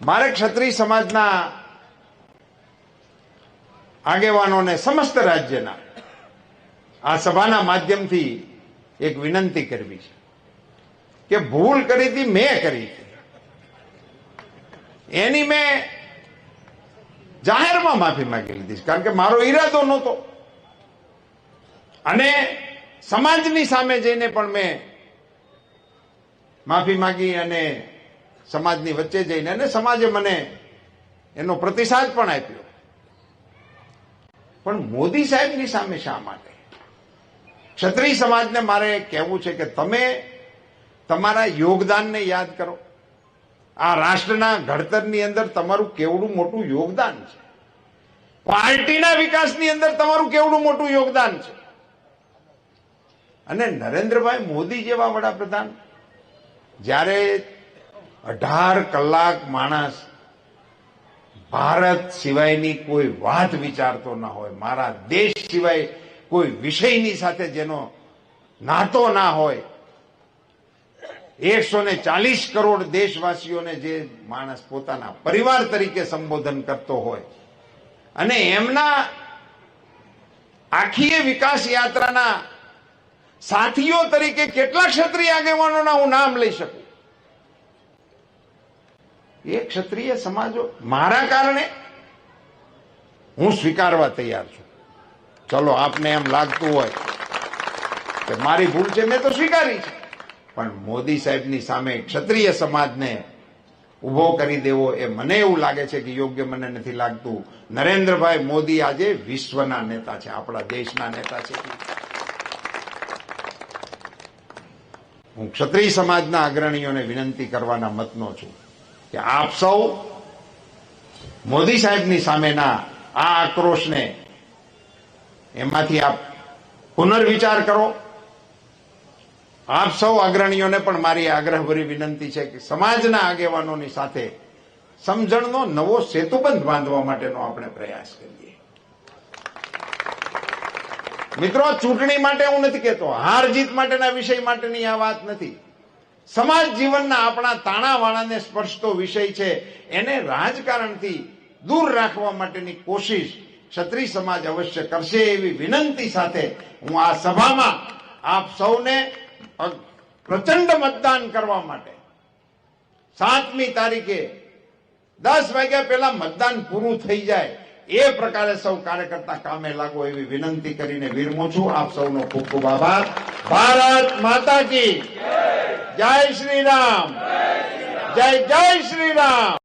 મારે ક્ષત્રિય સમાજના આગેવાનોને સમસ્ત રાજ્યના આ સભાના માધ્યમથી એક વિનંતી કરવી છે કે ભૂલ કરી હતી મેં કરી હતી, એની મેં જાહેરમાં માફી માંગી લીધી, કારણ કે મારો ઈરાદો નહોતો. અને સમાજની સામે જઈને પણ મેં માફી માંગી અને સમાજની વચ્ચે જઈને અને સમાજે મને એનો પ્રતિસાદ પણ આપ્યો. પણ મોદી સાહેબની સામે શા માટે? ક્ષત્રિય સમાજને મારે કહેવું છે કે તમે તમારા યોગદાનને યાદ કરો. આ રાષ્ટ્રના ઘડતરની અંદર તમારું કેવડું મોટું યોગદાન છે. પાર્ટીના વિકાસની અંદર તમારું કેવડું મોટું યોગદાન છે. અને નરેન્દ્રભાઈ મોદી જેવા વડાપ્રધાન જ્યારે 18 કલાક માણસ ભારત સિવાયની કોઈ વાત વિચારતો ના હોય, મારા દેશ સિવાય કોઈ વિષયની સાથે જેનો નાતો ના હોય, 140 કરોડ દેશવાસીઓને જે માણસ પોતાના પરિવાર તરીકે સંબોધન કરતો હોય અને એમના આખી વિકાસ યાત્રાના સાથીઓ તરીકે કેટલા ક્ષત્રિય આગેવાનોના હું નામ લઈ શકું. એ ક્ષત્રિય સમાજો મારા કારણે હું સ્વીકારવા તૈયાર છું. ચલો, આપને એમ લાગતું હોય કે મારી ભૂલ છે, મેં તો સ્વીકારી છે, પણ મોદી સાહેબની સામે ક્ષત્રિય સમાજને ઉભો કરી દેવો એ મને એવું લાગે છે કે યોગ્ય મને નથી લાગતું. નરેન્દ્રભાઈ મોદી આજે વિશ્વના નેતા છે, આપણા દેશના નેતા છે. હું ક્ષત્રિય સમાજના અગ્રણીઓને વિનંતી કરવાના મતનો છું કે આપ સૌ મોદી સાહેબની સામેના આ આક્રોશને એમાંથી આપ પુનર્વિચાર કરો. આપ સૌ અગ્રણીઓને પણ મારી આગ્રહભરી વિનંતી છે કે સમાજના આગેવાનોની સાથે સમજણનો નવો સેતુબંધ બાંધવા માટેનો આપણે પ્રયાસ કરીએ. મિત્રો, ચૂંટણી માટે હું નથી કહેતો, હાર જીત માટેના વિષય માટેની આ વાત નથી. સમાજ જીવનના આપણા તાણાવાણાને સ્પર્શતો વિષય છે, એને રાજકારણથી દૂર રાખવા માટેની કોશિશ ક્ષત્રિય સમાજ અવશ્ય કરશે એવી વિનંતી સાથે હું આ સભામાં આપ સૌને પ્રચંડ મતદાન કરવા માટે 7મી તારીખે 10 વાગ્યા પહેલા મતદાન પૂરું થઈ જાય એ પ્રકારે સૌ કાર્યકર્તા કામે લાગો એવી વિનંતી કરીને વિરમું છું. આપ સૌનો ખૂબ ખૂબ આભાર. ભારત માતા કી જય શ્રી રામ. જય જય શ્રી રામ.